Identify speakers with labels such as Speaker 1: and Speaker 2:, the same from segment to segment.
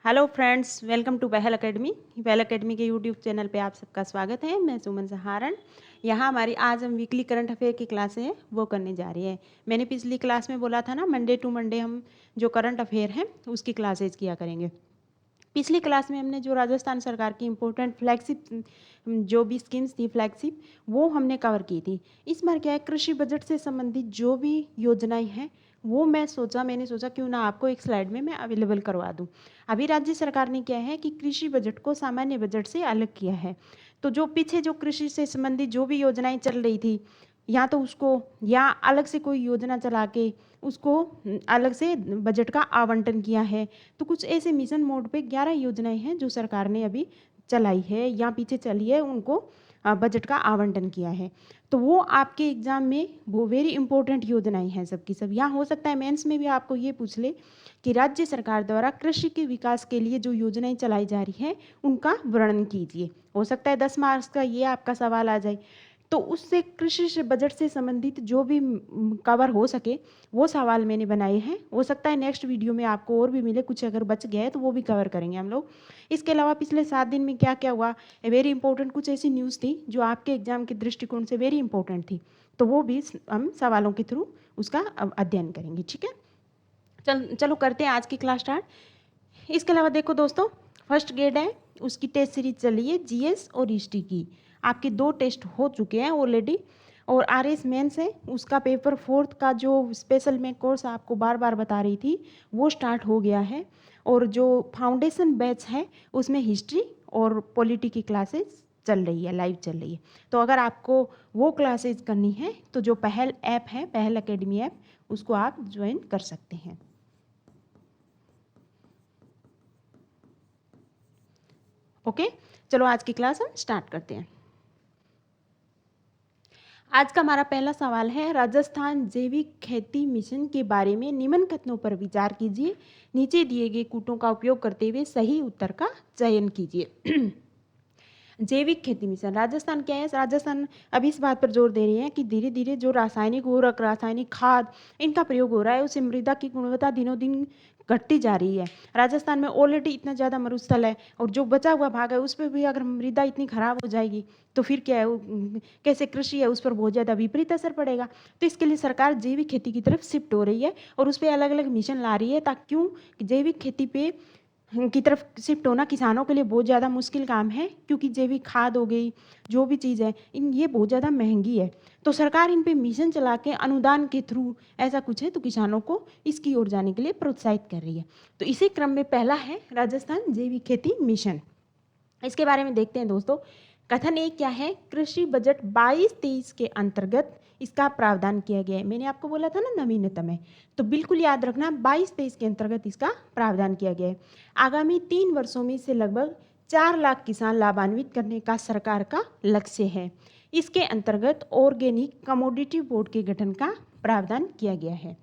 Speaker 1: Hello friends, welcome to पहल academy. पहल academy के यूट्यूब चैनल पे आप सबका स्वागत है। मैं सुमन सहारण। यहाँ हमारी आज हम वीकली करंट अफेयर की क्लासें हैं वो करने जा रही है। मैंने पिछली क्लास में बोला था ना, मंडे टू मंडे हम जो करंट अफेयर हैं उसकी क्लासेज किया करेंगे। पिछली क्लास में हमने जो राजस्थान सरकार की इम्पोर्टेंट फ्लैगशिप जो भी स्कीम्स थी फ्लैगशिप, वो हमने कवर की थी। इस बार क्या है, कृषि बजट से संबंधित जो भी योजनाएं हैं वो मैंने सोचा क्यों ना आपको एक स्लाइड में मैं अवेलेबल करवा दूं। अभी राज्य सरकार ने क्या है कि कृषि बजट को सामान्य बजट से अलग किया है। तो जो पीछे जो कृषि से संबंधित जो भी योजनाएं चल रही थी, या तो उसको या अलग से कोई योजना चला के उसको अलग से बजट का आवंटन किया है। तो कुछ ऐसे मिशन मोड पे 11 योजनाएं हैं जो सरकार ने अभी चलाई है या पीछे चली है, उनको बजट का आवंटन किया है। तो वो आपके एग्जाम में वो वेरी इंपॉर्टेंट योजनाएं हैं सबकी सब। यहाँ हो सकता है मेंस में भी आपको ये पूछ ले कि राज्य सरकार द्वारा कृषि के विकास के लिए जो योजनाएं चलाई जा रही हैं उनका वर्णन कीजिए। हो सकता है 10 मार्क्स का ये आपका सवाल आ जाए। तो उससे कृषि से बजट से संबंधित जो भी कवर हो सके वो सवाल मैंने बनाए हैं। हो सकता है नेक्स्ट वीडियो में आपको और भी मिले, कुछ अगर बच गया है तो वो भी कवर करेंगे हम लोग। इसके अलावा पिछले 7 दिन में क्या क्या हुआ, वेरी इंपॉर्टेंट कुछ ऐसी न्यूज़ थी जो आपके एग्जाम के दृष्टिकोण से वेरी इंपॉर्टेंट थी, तो वो भी हम सवालों के थ्रू उसका अध्ययन करेंगे। ठीक है, चलो करते हैं आज की क्लास स्टार्ट। इसके अलावा देखो दोस्तों, फर्स्ट ग्रेड है उसकी टेस्ट सीरीज चली है जीएस और हिस्ट्री की। आपके 2 टेस्ट हो चुके हैं ऑलरेडी। और आरएस मेंस है उसका पेपर 4 का जो स्पेशल में कोर्स आपको बार बार बता रही थी वो स्टार्ट हो गया है। और जो फाउंडेशन बैच है उसमें हिस्ट्री और पॉलिटी की क्लासेस चल रही है, लाइव चल रही है। तो अगर आपको वो क्लासेस करनी है तो जो पहल ऐप है, पहल एकेडमी ऐप, उसको आप ज्वाइन कर सकते हैं। ओके, चलो आज की क्लास हम स्टार्ट करते हैं। आज का हमारा पहला सवाल है, राजस्थान जैविक खेती मिशन के बारे में निम्न कथनों पर विचार कीजिए। नीचे दिए गए कूटों का उपयोग करते हुए सही उत्तर का चयन कीजिए। जैविक खेती मिशन, राजस्थान क्या है, राजस्थान अभी इस बात पर जोर दे रही है कि धीरे धीरे जो रासायनिक उर्वरक, रासायनिक खाद, इनका प्रयोग हो रहा है उससे मृदा की गुणवत्ता दिनों दिन घटती जा रही है। राजस्थान में ऑलरेडी इतना ज़्यादा मरुस्थल है और जो बचा हुआ भाग है उस पर भी अगर मृदा इतनी खराब हो जाएगी तो फिर क्या है, कैसे कृषि है उस पर बहुत ज़्यादा विपरीत असर पड़ेगा। तो इसके लिए सरकार जैविक खेती की तरफ शिफ्ट हो रही है और उस पर अलग अलग मिशन ला रही है, ताकि क्यों जैविक खेती पे की तरफ शिफ्ट होना किसानों के लिए बहुत ज़्यादा मुश्किल काम है, क्योंकि जैविक खाद हो गई, जो भी चीज़ है इन ये बहुत ज़्यादा महंगी है। तो सरकार इन पे मिशन चला के अनुदान के थ्रू ऐसा कुछ है तो किसानों को इसकी ओर जाने के लिए प्रोत्साहित कर रही है। तो इसी क्रम में पहला है राजस्थान जैविक खेती मिशन। इसके बारे में देखते हैं दोस्तों। कथन एक क्या है, कृषि बजट 22-23 के अंतर्गत इसका प्रावधान किया गया है। मैंने आपको बोला था ना नवीनतम है, तो बिल्कुल याद रखना 22-23 के अंतर्गत इसका प्रावधान किया गया है। आगामी 3 वर्षों में से लगभग 4 लाख किसान लाभान्वित करने का सरकार का लक्ष्य है। इसके अंतर्गत ऑर्गेनिक कमोडिटी बोर्ड के गठन का प्रावधान किया गया है।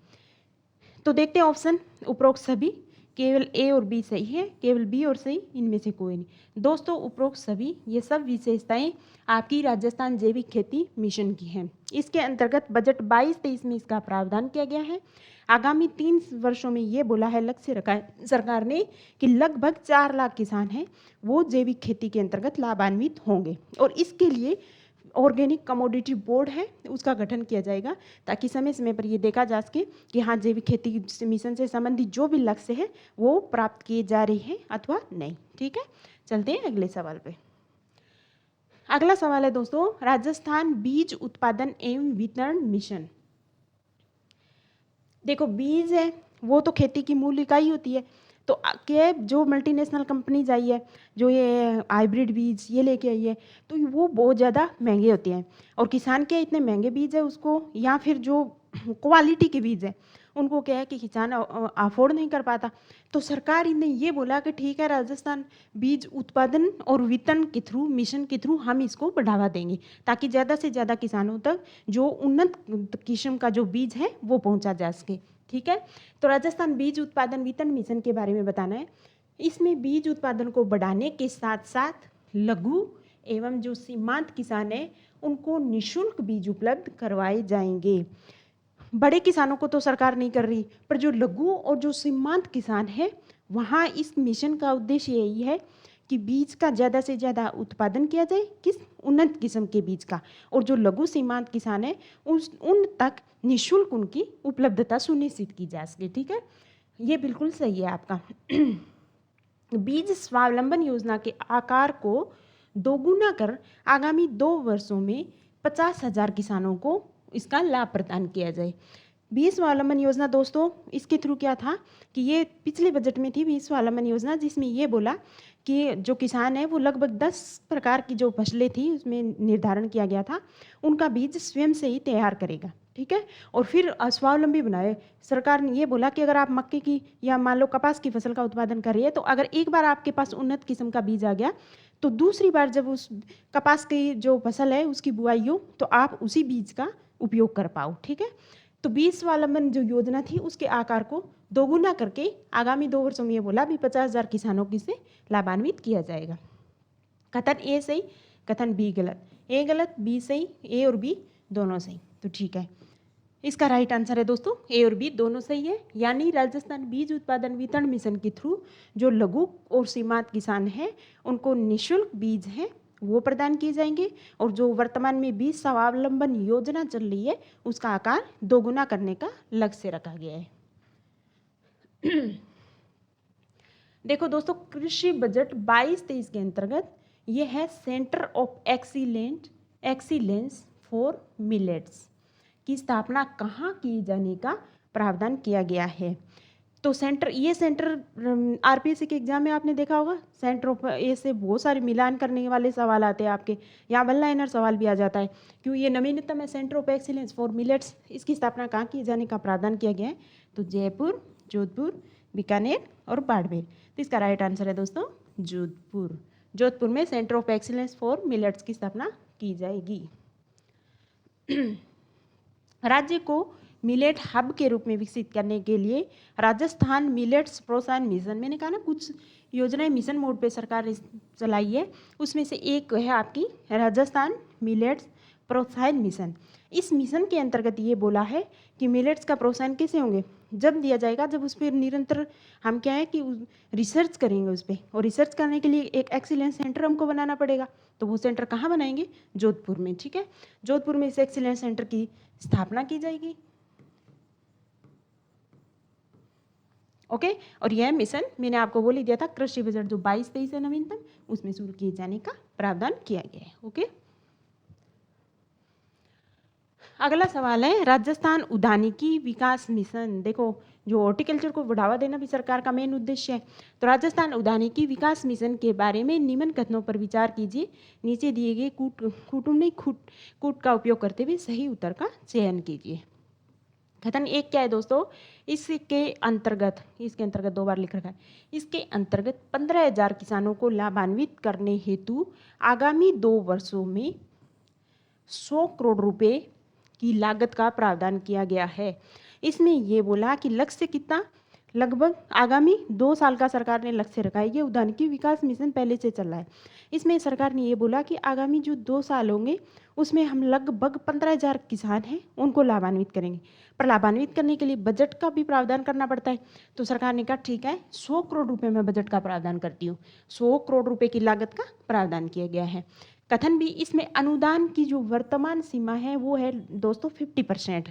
Speaker 1: तो देखते हैं ऑप्शन, उपरोक्त सभी, केवल ए और बी सही है, केवल बी और सही, इनमें से कोई नहीं। दोस्तों उपरोक्त सभी ये सब विशेषताएं आपकी राजस्थान जैविक खेती मिशन की हैं। इसके अंतर्गत बजट 22-23 में इसका प्रावधान किया गया है। आगामी 3 वर्षों में ये बोला है, लक्ष्य रखा है सरकार ने कि लगभग 4 लाख किसान हैं वो जैविक खेती के अंतर्गत लाभान्वित होंगे। और इसके लिए ऑर्गेनिक कमोडिटी बोर्ड है उसका गठन किया जाएगा, ताकि समय समय पर ये देखा जा सके कि हाँ जैविक खेती मिशन से संबंधित जो भी लक्ष्य है वो प्राप्त किए जा रहे हैं अथवा नहीं। ठीक है, चलते हैं अगले सवाल पे। अगला सवाल है दोस्तों, राजस्थान बीज उत्पादन एवं वितरण मिशन। देखो बीज है वो तो खेती की मूल इकाई होती है। तो क्या जो मल्टीनेशनल कंपनीज आई है, जो ये हाइब्रिड बीज ये लेके आई है, तो वो बहुत ज़्यादा महंगे होते हैं। और किसान क्या इतने महंगे बीज है उसको, या फिर जो क्वालिटी के बीज है उनको क्या है कि किसान अफोर्ड नहीं कर पाता। तो सरकार ने ये बोला कि ठीक है, राजस्थान बीज उत्पादन और वितरण के थ्रू, मिशन के थ्रू हम इसको बढ़ावा देंगे, ताकि ज़्यादा से ज़्यादा किसानों तक जो उन्नत किस्म का जो बीज है वो पहुंचा जा सके। ठीक है, तो राजस्थान बीज उत्पादन वितरण मिशन के बारे में बताना है। इसमें बीज उत्पादन को बढ़ाने के साथ साथ लघु एवं जो सीमांत किसान है उनको निःशुल्क बीज उपलब्ध करवाए जाएंगे। बड़े किसानों को तो सरकार नहीं कर रही, पर जो लघु और जो सीमांत किसान है वहाँ इस मिशन का उद्देश्य यही है कि बीज का ज़्यादा से ज़्यादा उत्पादन किया जाए, किस उन्नत किस्म के बीज का, और जो लघु सीमांत किसान है उन तक निःशुल्क उनकी उपलब्धता सुनिश्चित की जा सके। ठीक है, ये बिल्कुल सही है आपका। बीज स्वावलंबन योजना के आकार को दोगुना कर आगामी 2 वर्षों में 50,000 किसानों को इसका लाभ प्रदान किया जाए। बीज स्वावलंबन योजना दोस्तों, इसके थ्रू क्या था कि ये पिछले बजट में थी बीज स्वावलंबन योजना, जिसमें ये बोला कि जो किसान है वो लगभग 10 प्रकार की जो फसलें थी उसमें निर्धारण किया गया था, उनका बीज स्वयं से ही तैयार करेगा। ठीक है, और फिर स्वावलंबी बनाए। सरकार ने ये बोला कि अगर आप मक्के की या मान लो कपास की फसल का उत्पादन कर रही है, तो अगर एक बार आपके पास उन्नत किस्म का बीज आ गया, तो दूसरी बार जब उस कपास की जो फसल है उसकी बुआई हो तो आप उसी बीज का उपयोग कर पाओ। ठीक है, तो बीज स्वावलंबन जो योजना थी उसके आकार को दोगुना करके आगामी 2 वर्षों में ये बोला भी 50,000 किसानों की से लाभान्वित किया जाएगा। कथन ए सही, कथन बी गलत। ए गलत, बी सही, ए और बी दोनों सही। तो ठीक है, इसका राइट आंसर है दोस्तों ए और बी दोनों सही है। यानी राजस्थान बीज उत्पादन वितरण मिशन के थ्रू जो लघु और सीमांत किसान हैं उनको निःशुल्क बीज हैं वो प्रदान किए जाएंगे, और जो वर्तमान में बीज स्वावलंबन योजना चल रही है उसका आकार दोगुना करने का लक्ष्य रखा गया है। देखो दोस्तों, कृषि बजट 22-23 के अंतर्गत ये है centre of excellence for millets की स्थापना कहाँ किए जाने का प्रावधान किया गया है। तो ये सेंटर आरपीएससी के एग्जाम में आपने देखा होगा, सेंटर ऑफ ए से बहुत सारे मिलान करने वाले सवाल आते हैं आपके, यहाँ वन लाइनर सवाल भी आ जाता है। क्यों ये नवीनतम है centre of excellence for millets, इसकी स्थापना कहाँ किए जाने का प्रावधान किया गया है, तो जयपुर, जोधपुर, बीकानेर और बाड़मेर। तो इसका राइट आंसर है दोस्तों जोधपुर। जोधपुर में centre of excellence for millets की स्थापना की जाएगी। राज्य को मिलेट हब के रूप में विकसित करने के लिए राजस्थान मिलेट्स प्रोत्साहन मिशन, मैंने कहा ना कुछ योजनाएं मिशन मोड पे सरकार ने चलाई है, उसमें से एक है आपकी राजस्थान मिलेट्स प्रोत्साहन मिशन। इस मिशन के अंतर्गत ये बोला है कि मिलेट्स का प्रोत्साहन कैसे होंगे, जब दिया जाएगा जब उस पर निरंतर हम क्या है कि रिसर्च करेंगे उस पर, और रिसर्च करने के लिए एक एक्सीलेंस सेंटर हमको बनाना पड़ेगा। तो वो सेंटर कहाँ बनाएंगे, जोधपुर में। ठीक है, जोधपुर में इस एक्सीलेंस सेंटर की स्थापना की जाएगी। ओके, और यह मिशन मैंने आपको बोल ही दिया था, कृषि बजट जो 22-23 है नवीनतम, उसमें शुरू किए जाने का प्रावधान किया गया है। ओके, अगला सवाल है राजस्थान उद्यानिकी विकास मिशन। देखो, जो हॉर्टिकल्चर को बढ़ावा देना भी सरकार का मेन उद्देश्य है। तो राजस्थान उद्यानिकी विकास मिशन के बारे में निम्न कथनों पर विचार कीजिए। नीचे दिए गए कूट का उपयोग करते हुए सही उत्तर का चयन कीजिए। कथन एक क्या है दोस्तों, इसके अंतर्गत 2 बार लिख रखा है, इसके अंतर्गत 15,000 किसानों को लाभान्वित करने हेतु आगामी 2 वर्षों में 100 करोड़ रुपए की लागत का प्रावधान किया गया है। इसमें ये बोला कि लक्ष्य कितना, लगभग आगामी 2 साल का सरकार ने लक्ष्य रखा है। ये उद्यानिकी विकास मिशन पहले से चल रहा है। इसमें सरकार ने ये बोला कि आगामी जो 2 साल होंगे उसमें हम लगभग 15,000 किसान हैं उनको लाभान्वित करेंगे। पर लाभान्वित करने के लिए बजट का भी प्रावधान करना पड़ता है। तो सरकार ने कहा ठीक है, 100 करोड़ रुपए में बजट का प्रावधान करती हूँ। 100 करोड़ रुपए की लागत का प्रावधान किया गया है। कथन भी, इसमें अनुदान की जो वर्तमान सीमा है वो है दोस्तों 50%।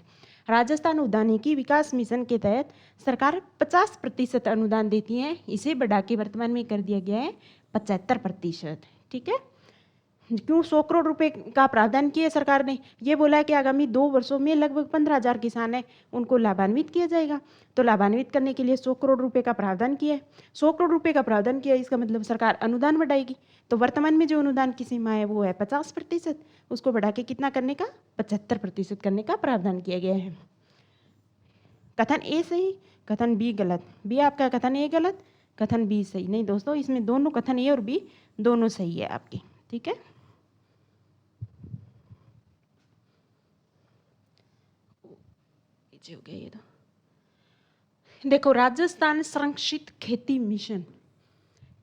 Speaker 1: राजस्थान उद्यानिकी विकास मिशन के तहत सरकार 50% अनुदान देती है, इसे बढ़ा के वर्तमान में कर दिया गया है 75%। ठीक है, क्यों 100 करोड़ रुपए का प्रावधान किया सरकार ने, ये बोला है कि आगामी 2 वर्षों में लगभग 15,000 किसान हैं उनको लाभान्वित किया जाएगा। तो लाभान्वित करने के लिए 100 करोड़ रुपए का प्रावधान किया है। 100 करोड़ रुपए का प्रावधान किया, इसका मतलब सरकार अनुदान बढ़ाएगी। तो वर्तमान में जो अनुदान की सीमा है वो है 50%, उसको बढ़ा के कितना करने का, 75% करने का प्रावधान किया गया है। कथन ए सही, कथन बी गलत। बी आपका कथन ए गलत, कथन बी सही। नहीं दोस्तों, इसमें दोनों कथन ए और बी दोनों सही है आपकी। ठीक है, हो गया ये तो। देखो, राजस्थान संरक्षित खेती मिशन,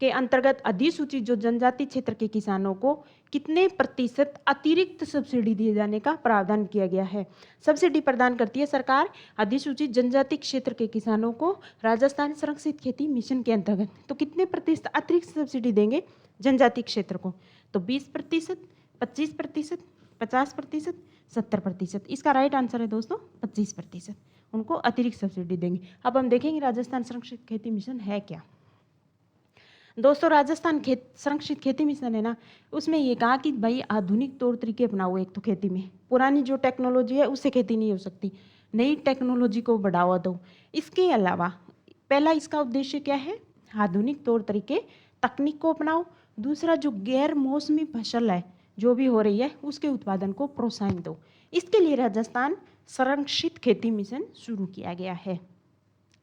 Speaker 1: के अंतर्गत अधिसूचित जो जनजाति क्षेत्र के किसानों को कितने प्रतिशत अतिरिक्त सब्सिडी दिए जाने का प्रावधान किया गया है। सब्सिडी प्रदान करती है सरकार अधिसूचित जनजाति क्षेत्र के किसानों को राजस्थान संरक्षित खेती मिशन के अंतर्गत। तो कितने प्रतिशत अतिरिक्त सब्सिडी देंगे जनजाति क्षेत्र को? तो 20%, 25%, 50%, 70%। इसका राइट आंसर है दोस्तों 25%। उनको अतिरिक्त सब्सिडी देंगे। अब हम देखेंगे राजस्थान संरक्षित खेती मिशन है क्या। दोस्तों राजस्थान संरक्षित खेती मिशन है ना, उसमें ये कहा कि भाई आधुनिक तौर तरीके अपनाओ। एक तो खेती में पुरानी जो टेक्नोलॉजी है उससे खेती नहीं हो सकती, नई टेक्नोलॉजी को बढ़ावा दो। इसके अलावा पहला इसका उद्देश्य क्या है? आधुनिक तौर तरीके तकनीक को अपनाओ। दूसरा जो गैर मौसमी फसल है जो भी हो रही है उसके उत्पादन को प्रोत्साहन दो। इसके लिए राजस्थान संरक्षित खेती मिशन शुरू किया गया है।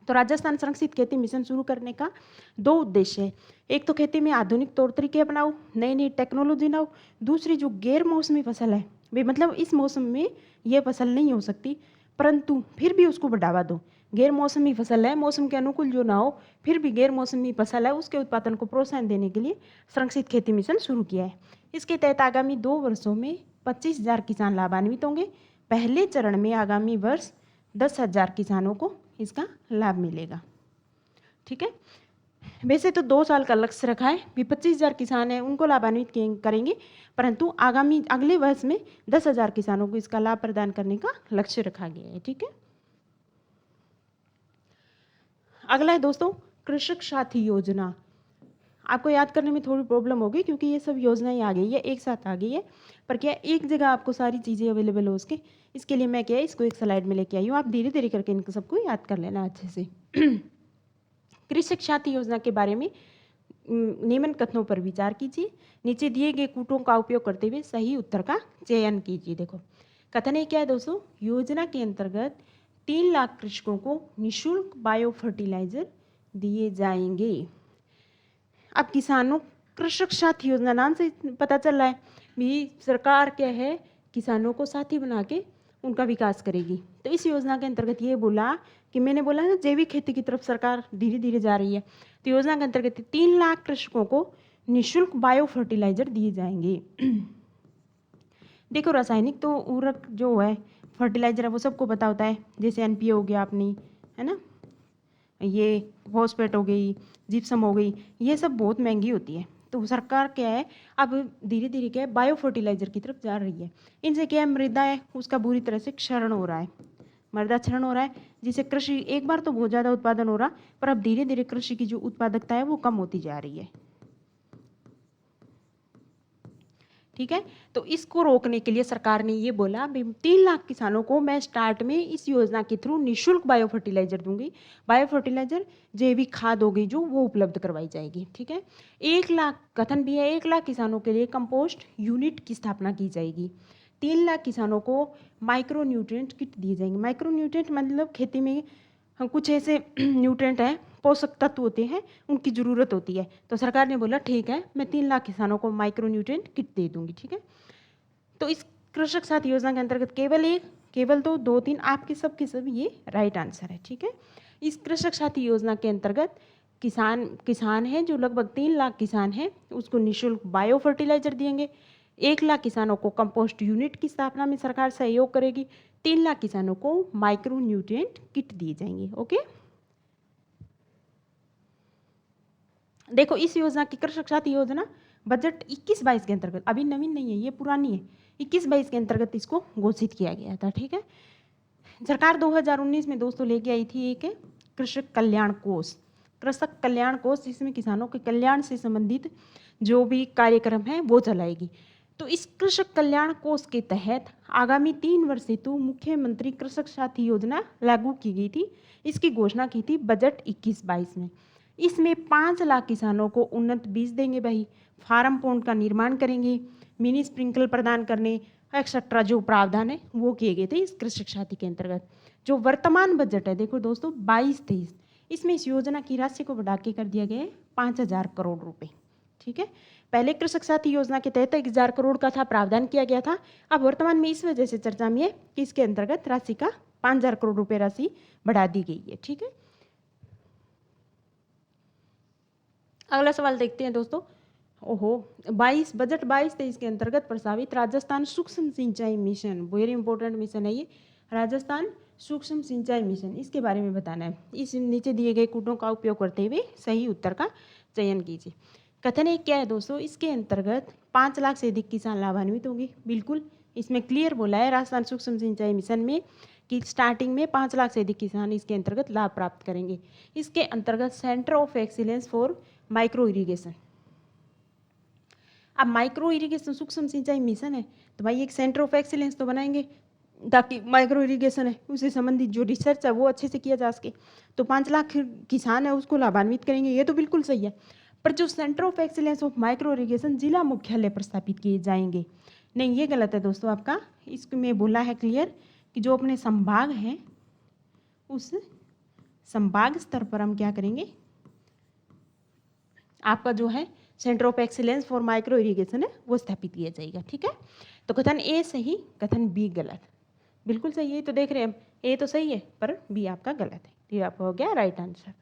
Speaker 1: तो राजस्थान संरक्षित खेती मिशन शुरू करने का 2 उद्देश्य है। एक तो खेती में आधुनिक तौर तरीके अपनाओ, नई नई टेक्नोलॉजी लाओ। दूसरी जो गैर मौसमी फसल है भाई, मतलब इस मौसम में ये फसल नहीं हो सकती परंतु फिर भी उसको बढ़ावा दो। गैर मौसमी फसल है, मौसम के अनुकूल जो ना हो, फिर भी गैर मौसमी फसल है उसके उत्पादन को प्रोत्साहन देने के लिए संरक्षित खेती मिशन शुरू किया है। इसके तहत आगामी 2 वर्षों में 25,000 किसान लाभान्वित होंगे। पहले चरण में आगामी वर्ष 10,000 किसानों को इसका लाभ मिलेगा। ठीक है, वैसे तो 2 साल का लक्ष्य रखा है भी 25,000 किसान हैं उनको लाभान्वित करेंगे, परंतु आगामी अगले वर्ष में 10,000 किसानों को इसका लाभ प्रदान करने का लक्ष्य रखा गया है। ठीक है, अगला है दोस्तों कृषक साथी योजना। आपको याद करने में थोड़ी प्रॉब्लम होगी क्योंकि ये सब योजनाएं आ गई है, एक साथ आ गई है, पर क्या एक जगह आपको सारी चीज़ें अवेलेबल हो उसके, इसके लिए मैं क्या है इसको एक स्लाइड में लेके आई हूँ। आप धीरे धीरे करके इनको सबको याद कर लेना अच्छे से। कृषक साथी योजना के बारे में निम्न कथनों पर विचार कीजिए। नीचे दिए गए कूटों का उपयोग करते हुए सही उत्तर का चयन कीजिए। देखो कथन है क्या है दोस्तों, योजना के अंतर्गत 3 लाख कृषकों को निःशुल्क बायो फर्टिलाइजर दिए जाएंगे। अब किसानों कृषक साथी योजना नाम से पता चल रहा है भी सरकार क्या है किसानों को साथी बना के उनका विकास करेगी। तो इस योजना के अंतर्गत ये बोला कि मैंने बोला ना जैविक खेती की तरफ सरकार धीरे धीरे जा रही है। तो योजना के अंतर्गत 3 लाख कृषकों को निःशुल्क बायो फर्टिलाइजर दिए जाएंगे। देखो रासायनिक तो उर्वरक जो है फर्टिलाइजर है वो सबको पता होता है, जैसे NPK हो गया अपनी, है ना, ये फॉस्फेट हो गई, जिप्सम हो गई, ये सब बहुत महंगी होती है। तो सरकार क्या है अब धीरे धीरे क्या है बायो फर्टिलाइजर की तरफ जा रही है। इनसे क्या है मृदा है उसका बुरी तरह से क्षरण हो रहा है, मृदा क्षरण हो रहा है, जिससे कृषि एक बार तो बहुत ज़्यादा उत्पादन हो रहा पर अब धीरे धीरे कृषि की जो उत्पादकता है वो कम होती जा रही है। ठीक है, तो इसको रोकने के लिए सरकार ने ये बोला 3 लाख किसानों को मैं स्टार्ट में इस योजना के थ्रू निःशुल्क बायो फर्टिलाइजर दूंगी। बायो फर्टिलाइजर जैविक खाद हो गई जो वो उपलब्ध करवाई जाएगी। ठीक है, 1 लाख कथन भी है 1 लाख किसानों के लिए कंपोस्ट यूनिट की स्थापना की जाएगी। 3 लाख किसानों को माइक्रो न्यूट्रिएंट किट दिए जाएंगे। माइक्रो न्यूट्रिएंट मतलब खेती में हम कुछ ऐसे न्यूट्रिएंट हैं पोषक तत्व होते हैं उनकी ज़रूरत होती है। तो सरकार ने बोला ठीक है मैं 3 लाख किसानों को माइक्रो न्यूट्रिएंट किट दे दूंगी। ठीक है, तो इस कृषक साथी योजना के अंतर्गत केवल 2-3 आपके सब ये राइट आंसर है। ठीक है, इस कृषक साथी योजना के अंतर्गत किसान है जो लगभग 3 लाख किसान हैं उसको निःशुल्क बायो फर्टिलाइजर देंगे। 1 लाख किसानों को कंपोस्ट यूनिट की स्थापना में सरकार सहयोग करेगी। 3 लाख किसानों को माइक्रो न्यूट्रिएंट किट दिए जाएंगे। ओके, देखो इस योजना की कृषक साथी योजना बजट 21-22 के अंतर्गत, अभी नवीन नहीं है ये पुरानी है, 21-22 के अंतर्गत इसको घोषित किया गया था। ठीक है, सरकार 2019 में दोस्तों लेके आई थी एक कृषक कल्याण कोष, जिसमें किसानों के कल्याण से संबंधित जो भी कार्यक्रम है वो चलाएगी। तो इस कृषक कल्याण कोष के तहत आगामी 3 वर्ष हेतु मुख्यमंत्री कृषक साथी योजना लागू की गई थी। इसकी घोषणा की थी बजट 21-22 में। इसमें 5 लाख किसानों को उन्नत बीज देंगे भाई, फार्म पॉन्ड का निर्माण करेंगे, मिनी स्प्रिंकल प्रदान करने एक्सेट्रा जो प्रावधान है वो किए गए थे इस कृषक साथी के अंतर्गत। जो वर्तमान बजट है देखो दोस्तों 22-23, इसमें इस योजना की राशि को बढ़ा के कर दिया गया है 5,000 करोड़ रुपए। ठीक है, पहले कृषक साथी योजना के तहत 1,000 करोड़ का था प्रावधान किया गया था। अब वर्तमान में इस वजह से चर्चा में है कि इसके अंतर्गत राशि का 5,000 करोड़ रुपए राशि बढ़ा दी गई है। ठीक है, अगला सवाल देखते हैं दोस्तों। ओहो, 22 बजट 22-23 के अंतर्गत प्रस्तावित राजस्थान सूक्ष्म सिंचाई मिशन, वेरी इंपॉर्टेंट मिशन है ये, राजस्थान सूक्ष्म सिंचाई मिशन, इसके बारे में बताना है। इस नीचे दिए गए कूटों का उपयोग करते हुए सही उत्तर का चयन कीजिए। कथन एक क्या है दोस्तों, इसके अंतर्गत 5 लाख से अधिक किसान लाभान्वित होंगे। बिल्कुल, इसमें क्लियर बोला है राजस्थान सूक्ष्म सिंचाई मिशन में कि स्टार्टिंग में 5 लाख से अधिक किसान इसके अंतर्गत लाभ प्राप्त करेंगे। इसके अंतर्गत centre of excellence for micro irrigation, अब माइक्रो इरिगेशन सूक्ष्म सिंचाई मिशन है तो भाई एक सेंटर ऑफ एक्सीलेंस तो बनाएंगे ताकि माइक्रो इरिगेशन है उससे संबंधित जो रिसर्च है वो अच्छे से किया जा सके। तो 5 लाख किसान है उसको लाभान्वित करेंगे, ये तो बिल्कुल सही है। पर जो centre of excellence of micro irrigation जिला मुख्यालय पर स्थापित किए जाएंगे, नहीं ये गलत है दोस्तों आपका। इसमें बोला है क्लियर कि जो अपने संभाग हैं उस संभाग स्तर पर हम क्या करेंगे, आपका जो है centre of excellence for micro irrigation है वो स्थापित किया जाएगा। ठीक है, तो कथन ए सही, कथन बी गलत। बिल्कुल सही है, तो देख रहे हैं हम ए तो सही है पर बी आपका गलत है। ये आपका हो गया राइट आंसर।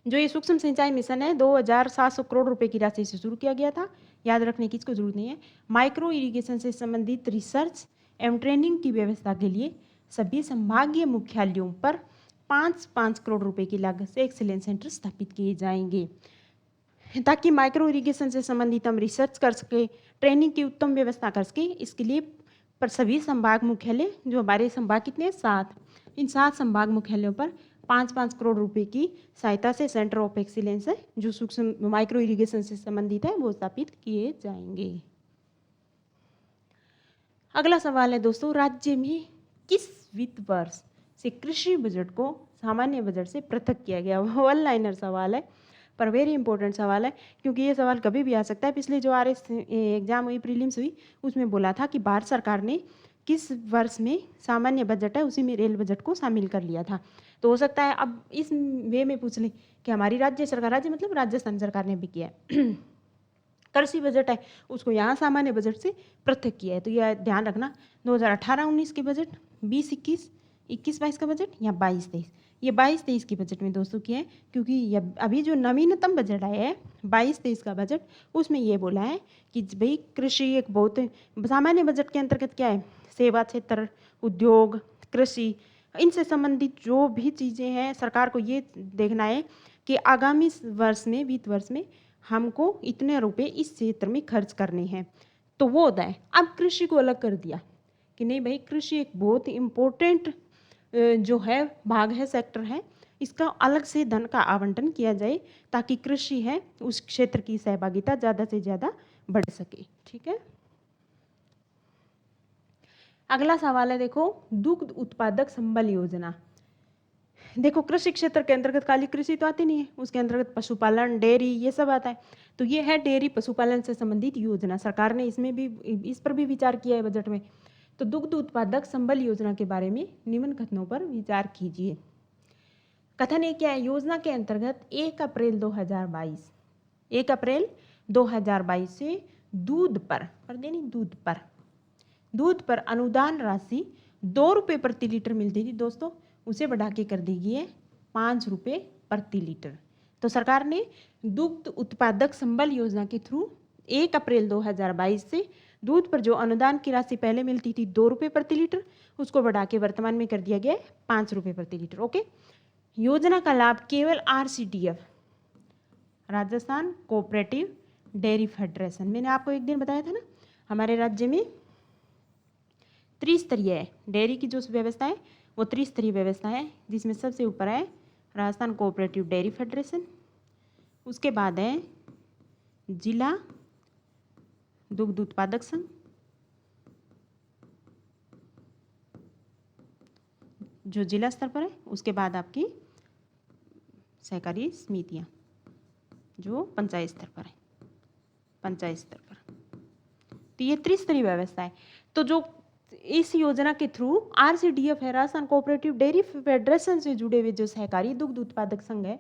Speaker 1: जो ये सूक्ष्म सिंचाई मिशन है 2700 करोड़ रुपए की राशि से शुरू किया गया था, याद रखने की इसको जरूरत नहीं है। माइक्रो इरिगेशन से संबंधित रिसर्च एवं ट्रेनिंग की व्यवस्था के लिए सभी संभागीय मुख्यालयों पर 5-5 करोड़ रुपए की लागत से एक्सीलेंस सेंटर स्थापित किए जाएंगे ताकि माइक्रो इरिगेशन से संबंधित हम रिसर्च कर सके, ट्रेनिंग की उत्तम व्यवस्था कर सके। इसके लिए पर सभी संभाग मुख्यालय, जो हमारे संभाग कितने 7, इन 7 संभाग मुख्यालयों पर 5-5 करोड़ रुपए की सहायता से सेंटर ऑफ एक्सीलेंस है जो सूक्ष्म माइक्रो इरिगेशन से संबंधित है वो स्थापित किए जाएंगे। अगला सवाल है दोस्तों, राज्य में किस वित्त वर्ष से कृषि बजट को सामान्य बजट से पृथक किया गया? वन लाइनर सवाल है पर वेरी इंपॉर्टेंट सवाल है क्योंकि ये सवाल कभी भी आ सकता है। पिछले जो RS एग्जाम हुई, प्रीलिम्स हुई, उसमें बोला था कि भारत सरकार ने किस वर्ष में सामान्य बजट है उसी में रेल बजट को शामिल कर लिया था। तो हो सकता है अब इस वे में पूछ लें कि हमारी राज्य सरकार, राज्य मतलब राजस्थान सरकार ने भी किया है कृषि बजट है उसको यहाँ सामान्य बजट से पृथक किया है। तो यह ध्यान रखना 2018-19 के बजट, 20-21, 21-22 का बजट या 22-23, ये 22-23 के बजट में दोस्तों किया है क्योंकि अभी जो नवीनतम बजट आया है 22-23 का बजट, उसमें ये बोला है कि भाई कृषि एक बहुत सामान्य बजट के अंतर्गत क्या है, सेवा क्षेत्र, उद्योग, कृषि, इनसे संबंधित जो भी चीज़ें हैं सरकार को ये देखना है कि आगामी वर्ष में, वित्त वर्ष में हमको इतने रुपए इस क्षेत्र में खर्च करने हैं, तो वो होता है। अब कृषि को अलग कर दिया कि नहीं भाई कृषि एक बहुत इम्पोर्टेंट जो है भाग है, सेक्टर है, इसका अलग से धन का आवंटन किया जाए ताकि कृषि है उस क्षेत्र की सहभागिता ज़्यादा से ज़्यादा बढ़ सके। ठीक है, अगला सवाल है देखो, दुग्ध उत्पादक संबल योजना। देखो कृषि क्षेत्र के अंतर्गत खाली कृषि तो आती नहीं है, उसके अंतर्गत पशुपालन, डेयरी, ये सब आता है। तो ये है डेयरी पशुपालन से संबंधित योजना, सरकार ने इसमें भी इस पर भी विचार किया है बजट में। तो दुग्ध उत्पादक संबल योजना के बारे में निम्न कथनों पर विचार कीजिए। कथन एक क्या है, योजना के अंतर्गत 1 अप्रैल 2022 से दूध पर अनुदान राशि 2 रुपये प्रति लीटर मिलती थी दोस्तों, उसे बढ़ा के कर दी गई है 5 रुपये प्रति लीटर। तो सरकार ने दुग्ध उत्पादक संबल योजना के थ्रू 1 अप्रैल 2022 से दूध पर जो अनुदान की राशि पहले मिलती थी 2 रुपये प्रति लीटर, उसको बढ़ा के वर्तमान में कर दिया गया है 5 रुपये प्रति लीटर। ओके, योजना का लाभ केवल RCDF, Rajasthan cooperative dairy federation, मैंने आपको एक दिन बताया था ना, हमारे राज्य में त्रिस्तरीय है डेयरी की जो व्यवस्था है, वो त्रिस्तरीय व्यवस्था है जिसमें सबसे ऊपर है राजस्थान कोऑपरेटिव डेयरी फेडरेशन, उसके बाद है जिला दुग्ध उत्पादक संघ, जो जिला स्तर पर है, उसके बाद आपकी सहकारी समितियां जो पंचायत स्तर पर है, तो ये त्रिस्तरीय व्यवस्था है। तो जो इस योजना के थ्रू RCDF है, राजस्थान कोऑपरेटिव डेयरी फेडरेशन से जुड़े हुए जो सहकारी दुग्ध उत्पादक संघ है,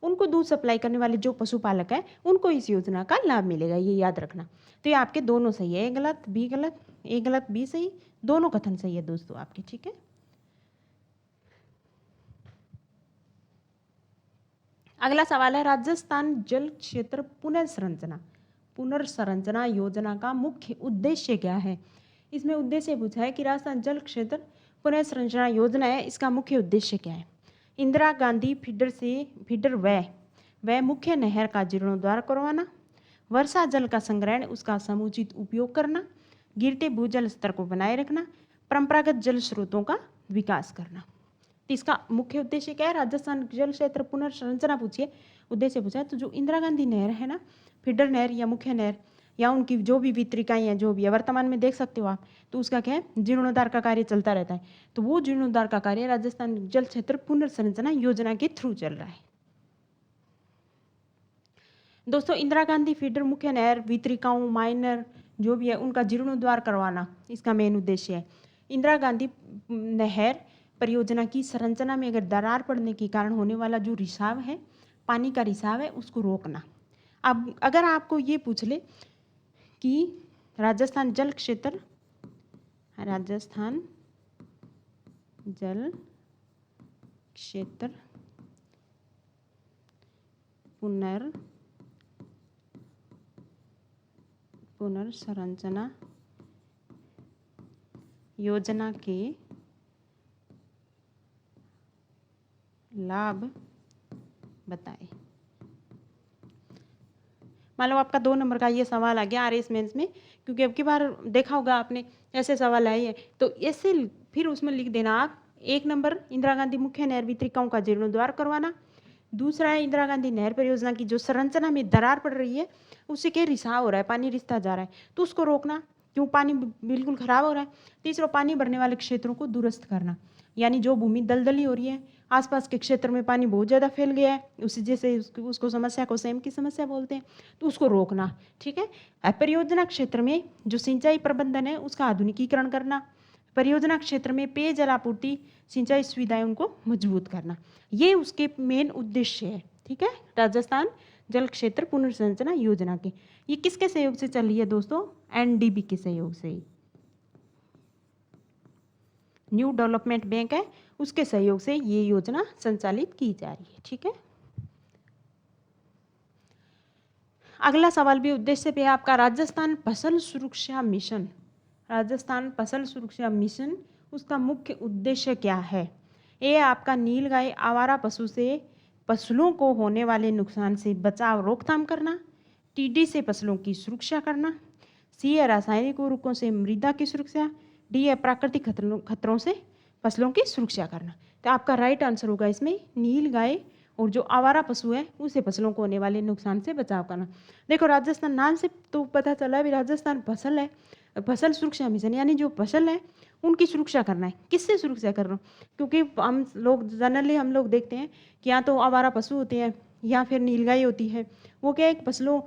Speaker 1: उनको दूध सप्लाई करने वाले जो पशुपालक है उनको इस योजना का लाभ मिलेगा, ये याद रखना। तो ये आपके दोनों सही है, ए गलत बी गलत, ए गलत बी सही, दोनों कथन सही है दोस्तों आपके। ठीक है, अगला सवाल है राजस्थान जल क्षेत्र पुनर्संरचना योजना का मुख्य उद्देश्य क्या है। इसमें उद्देश्य पूछा है कि राजस्थान जल क्षेत्र पुनर्संरचना योजना है, इसका मुख्य उद्देश्य क्या है। इंदिरा गांधी फीडर व मुख्य नहर का जीर्णोद्धार करवाना, वर्षा जल का संग्रहण उसका समुचित उपयोग करना, गिरते भूजल स्तर को बनाए रखना, परंपरागत जल स्रोतों का विकास करना। तो इसका मुख्य उद्देश्य क्या है। राजस्थान जल क्षेत्र पुनर्संरचना पूछिए, उद्देश्य पूछा है तो जो इंदिरा गांधी नहर है ना, फीडर नहर या मुख्य नहर या उनकी जो भी वितरिकाएं हैं, जो भी है वर्तमान में देख सकते हो आप, तो उसका क्या है जीर्णोद्धार का कार्य चलता रहता है। तो वो जीर्णोद्धार का कार्य राजस्थान जल क्षेत्र पुनर्संरचना योजना के थ्रू चल रहा है। दोस्तों इंदिरा गांधी फीडर मुख्य नहर वितरिकाओं माइनर जो भी है उनका जीर्णोद्धार करवाना इसका मेन उद्देश्य है। इंदिरा गांधी नहर परियोजना की संरचना में अगर दरार पड़ने के कारण होने वाला जो रिसाव है, पानी का रिसाव है, उसको रोकना। अब अगर आपको ये पूछ ले कि राजस्थान जल क्षेत्र पुनर्संरचना योजना के लाभ बताएं। मान लो आपका 2 नंबर का ये सवाल आ गया आरएस मेंस में, क्योंकि अब की बार देखा होगा आपने ऐसे सवाल आए हैं, तो ऐसे फिर उसमें लिख देना आप 1 नंबर इंदिरा गांधी मुख्य नहर वितरिकाओं का जीर्णोद्धार करवाना, दूसरा है इंदिरा गांधी नहर परियोजना की जो संरचना में दरार पड़ रही है, उससे क्या रिसाव हो रहा है, पानी रिसता जा रहा है, तो उसको रोकना, क्यों पानी बिल्कुल खराब हो रहा है। तीसरा पानी भरने वाले क्षेत्रों को दुरुस्त करना, यानी जो भूमि दलदली हो रही है, आसपास के क्षेत्र में पानी बहुत ज़्यादा फैल गया है, उसी जैसे उसको समस्या को सेम की समस्या बोलते हैं, तो उसको रोकना। ठीक है। परियोजना क्षेत्र में जो सिंचाई प्रबंधन है उसका आधुनिकीकरण करना, परियोजना क्षेत्र में पेयजल आपूर्ति सिंचाई सुविधाएं उनको मजबूत करना, ये उसके मेन उद्देश्य है। ठीक है, राजस्थान जल क्षेत्र पुनर्संरचना योजना के। ये किसके सहयोग से चल रही है दोस्तों, एनडीबी के सहयोग से, न्यू डेवलपमेंट बैंक है उसके सहयोग से ये योजना संचालित की जा रही है। ठीक है, अगला सवाल भी उद्देश्य पे है आपका, राजस्थान फसल सुरक्षा मिशन उसका मुख्य उद्देश्य क्या है। ये आपका नीलगाय आवारा पशु से फसलों को होने वाले नुकसान से बचाव रोकथाम करना, टीडी से फसलों की सुरक्षा करना, सी है रासायनिक उर्वरकों से मृदा की सुरक्षा, डी है प्राकृतिक खतरों से फसलों की सुरक्षा करना। तो आपका राइट आंसर होगा इसमें नीलगाय और जो आवारा पशु है उसे फसलों को होने वाले नुकसान से बचाव करना। देखो राजस्थान नाम से तो पता चला है राजस्थान फसल है, फसल सुरक्षा मिशन, यानी जो फसल है उनकी सुरक्षा करना है। किससे सुरक्षा कर रहा हूँ, क्योंकि हम लोग जनरली देखते हैं कि यहाँ तो आवारा पशु होते हैं या फिर नीलगाय होती है, वो क्या है फसलों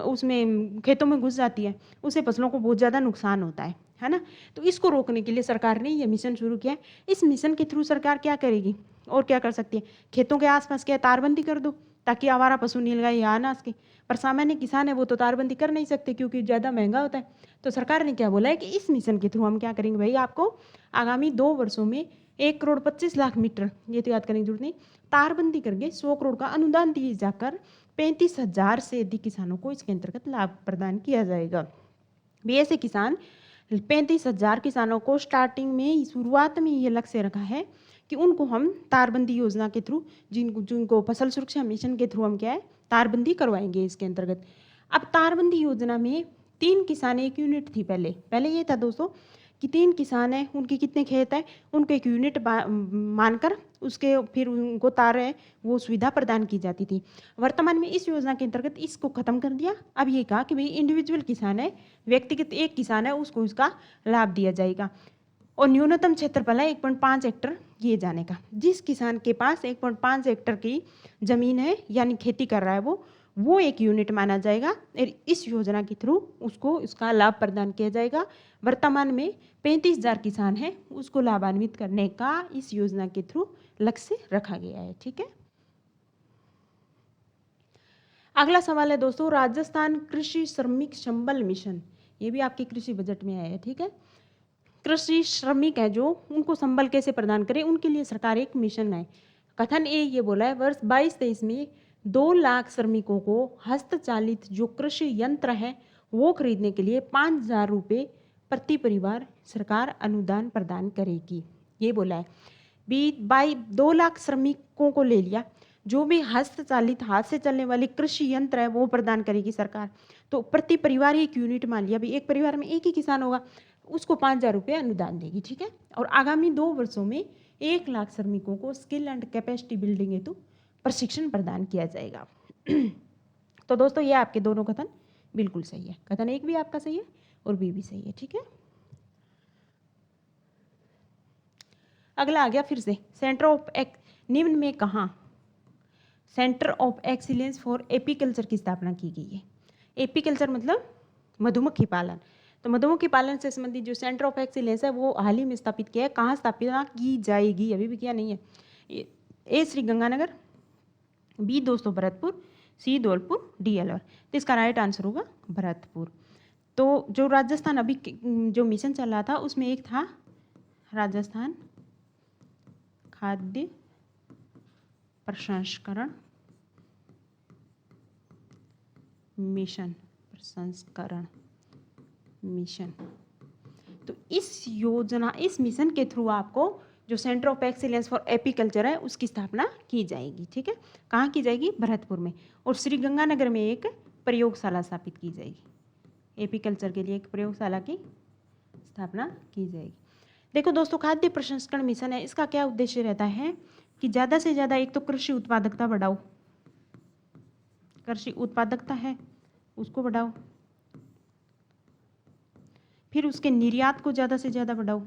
Speaker 1: उसमें खेतों में घुस जाती है, उससे फसलों को बहुत ज़्यादा नुकसान होता है ना। तो इसको रोकने के लिए सरकार ने ये मिशन शुरू किया है। इस मिशन के थ्रू सरकार क्या करेगी और क्या कर सकती है, खेतों के आसपास क्या तारबंदी कर दो ताकि आवारा पशु नीलगाय आ ना सके। पर सामान्य किसान है वो तो तारबंदी कर नहीं सकते क्योंकि ज़्यादा महंगा होता है। तो सरकार ने क्या बोला है कि इस मिशन के थ्रू हम क्या करेंगे भाई, आपको आगामी 2 वर्षों में 1,25,00,000 मीटर, ये तो याद करने की जरूरत नहीं, तारबंदी करके 100 करोड़ का अनुदान दिए जाकर 35,000 से अधिक किसानों को इसके अंतर्गत लाभ प्रदान किया जाएगा। भी ऐसे किसान 35,000 किसानों को स्टार्टिंग में शुरुआत में ये लक्ष्य रखा है कि उनको हम तारबंदी योजना के थ्रू जिनको फसल सुरक्षा मिशन के थ्रू हम क्या है तारबंदी करवाएंगे इसके अंतर्गत। अब तारबंदी योजना में 3 किसान 1 यूनिट थी, पहले ये था दोस्तों कि 3 किसान हैं, उनके कितने खेत है उनको 1 यूनिट मानकर उसके फिर उनको तार है वो सुविधा प्रदान की जाती थी। वर्तमान में इस योजना के अंतर्गत इसको खत्म कर दिया। अब ये कहा कि भाई इंडिविजुअल किसान है, व्यक्तिगत 1 किसान है, उसको इसका लाभ दिया जाएगा और न्यूनतम क्षेत्रफल है 1.5 हेक्टर किए जाने का। जिस किसान के पास 1.5 हेक्टर की जमीन है यानी खेती कर रहा है वो 1 यूनिट माना जाएगा और इस योजना के थ्रू उसको इसका लाभ प्रदान किया जाएगा। वर्तमान में 35,000 किसान हैं, उसको लाभान्वित करने का इस योजना के थ्रू लक्ष्य रखा गया है। ठीक है, अगला सवाल है दोस्तों, राजस्थान कृषि श्रमिक संबल मिशन, ये भी आपके कृषि बजट में आया है। ठीक है, कृषि श्रमिक है जो उनको संबल कैसे प्रदान करें, उनके लिए सरकार एक मिशन है। कथन ए ये बोला है वर्ष 22-23 में 2 लाख श्रमिकों को हस्तचालित जो कृषि यंत्र है वो खरीदने के लिए 5,000 रुपये प्रति परिवार सरकार अनुदान प्रदान करेगी, ये बोला है। बाई 2 लाख श्रमिकों को ले लिया, जो भी हस्तचालित हाथ से चलने वाली कृषि यंत्र है वो प्रदान करेगी सरकार। तो प्रति परिवार 1 यूनिट मान लिया, भाई एक परिवार में एक ही किसान होगा, उसको 5,000 रुपये अनुदान देगी, ठीक है। और आगामी 2 वर्षों में 1 लाख श्रमिकों को स्किल एंड कैपेसिटी बिल्डिंग हेतु प्रशिक्षण प्रदान किया जाएगा। तो दोस्तों ये आपके दोनों कथन बिल्कुल सही है, कथन 1 भी आपका सही है और बी भी सही है, ठीक है। अगला आ गया फिर से, सेंटर ऑफ निम्न में कहाँ centre of excellence for apiculture की स्थापना की गई है। एपीकल्चर मतलब मधुमक्खी पालन। तो मधुमक्खी पालन से संबंधित जो सेंटर ऑफ एक्सीलेंस है वो हाल ही में स्थापित किया है। कहाँ स्थापना की जाएगी, अभी भी किया नहीं है। ए श्रीगंगानगर, बी दोस्तों भरतपुर, सी धौलपुर, डी अलवर। तो इसका राइट आंसर होगा भरतपुर। तो जो राजस्थान अभी जो मिशन चल रहा था उसमें एक था राजस्थान खाद्य प्रसंस्करण मिशन, प्रसंस्करण मिशन। तो इस योजना, इस मिशन के थ्रू आपको जो centre of excellence for apiculture है उसकी स्थापना की जाएगी, ठीक है। कहाँ की जाएगी, भरतपुर में। और श्रीगंगानगर में एक प्रयोगशाला स्थापित की जाएगी, एपीकल्चर के लिए एक प्रयोगशाला की स्थापना की जाएगी। देखो दोस्तों, खाद्य प्रसंस्करण मिशन है, इसका क्या उद्देश्य रहता है कि ज़्यादा से ज़्यादा एक तो कृषि उत्पादकता बढ़ाओ, कृषि उत्पादकता है उसको बढ़ाओ, फिर उसके निर्यात को ज़्यादा से ज़्यादा बढ़ाओ।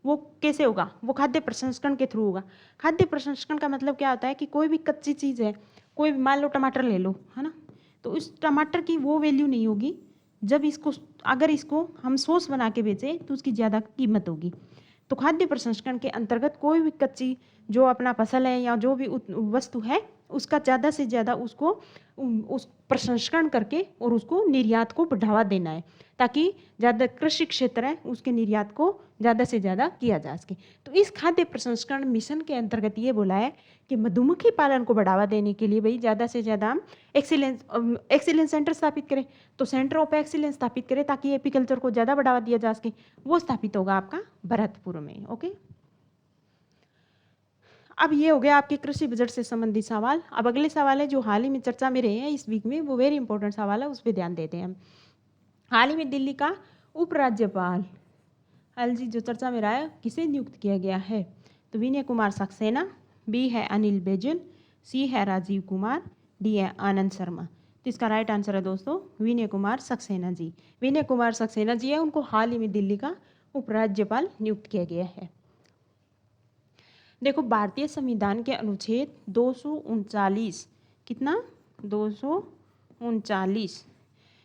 Speaker 1: वो कैसे होगा, वो खाद्य प्रसंस्करण के थ्रू होगा। खाद्य प्रसंस्करण का मतलब क्या होता है कि कोई भी कच्ची चीज़ है, कोई भी मान लो टमाटर ले लो, है ना, तो उस टमाटर की वो वैल्यू नहीं होगी जब इसको, अगर इसको हम सॉस बना के बेचें तो उसकी ज़्यादा कीमत होगी। तो खाद्य प्रसंस्करण के अंतर्गत कोई भी कच्ची जो अपना फसल है या जो भी वस्तु है उसका ज़्यादा से ज़्यादा उसको उस प्रसंस्करण करके और उसको निर्यात को बढ़ावा देना है, ताकि ज़्यादा कृषि क्षेत्र है उसके निर्यात को ज़्यादा से ज़्यादा किया जा सके। तो इस खाद्य प्रसंस्करण मिशन के अंतर्गत ये बोला है कि मधुमक्खी पालन को बढ़ावा देने के लिए भाई ज़्यादा से ज़्यादा हम एक्सीलेंस सेंटर स्थापित करें। तो सेंटर ऑफ एक्सीलेंस स्थापित करें ताकि एपीकल्चर को ज़्यादा बढ़ावा दिया जा सके, वो स्थापित होगा आपका भरतपुर में। ओके, अब ये हो गया आपके कृषि बजट से संबंधित सवाल। अब अगले सवाल है जो हाल ही में चर्चा में रहे हैं इस वीक में, वो वेरी इंपॉर्टेंट सवाल है, उस पर ध्यान देते हैं हम। हाल ही में दिल्ली का उपराज्यपाल हाल जी जो चर्चा में रहा है, किसे नियुक्त किया गया है? तो विनय कुमार सक्सेना, बी है अनिल बैजल, सी है राजीव कुमार, डी है आनंद शर्मा। तो इसका राइट आंसर है दोस्तों विनय कुमार सक्सेना जी। विनय कुमार सक्सेना जी है, उनको हाल ही में दिल्ली का उपराज्यपाल नियुक्त किया गया है। देखो, भारतीय संविधान के अनुच्छेद 239, कितना 239,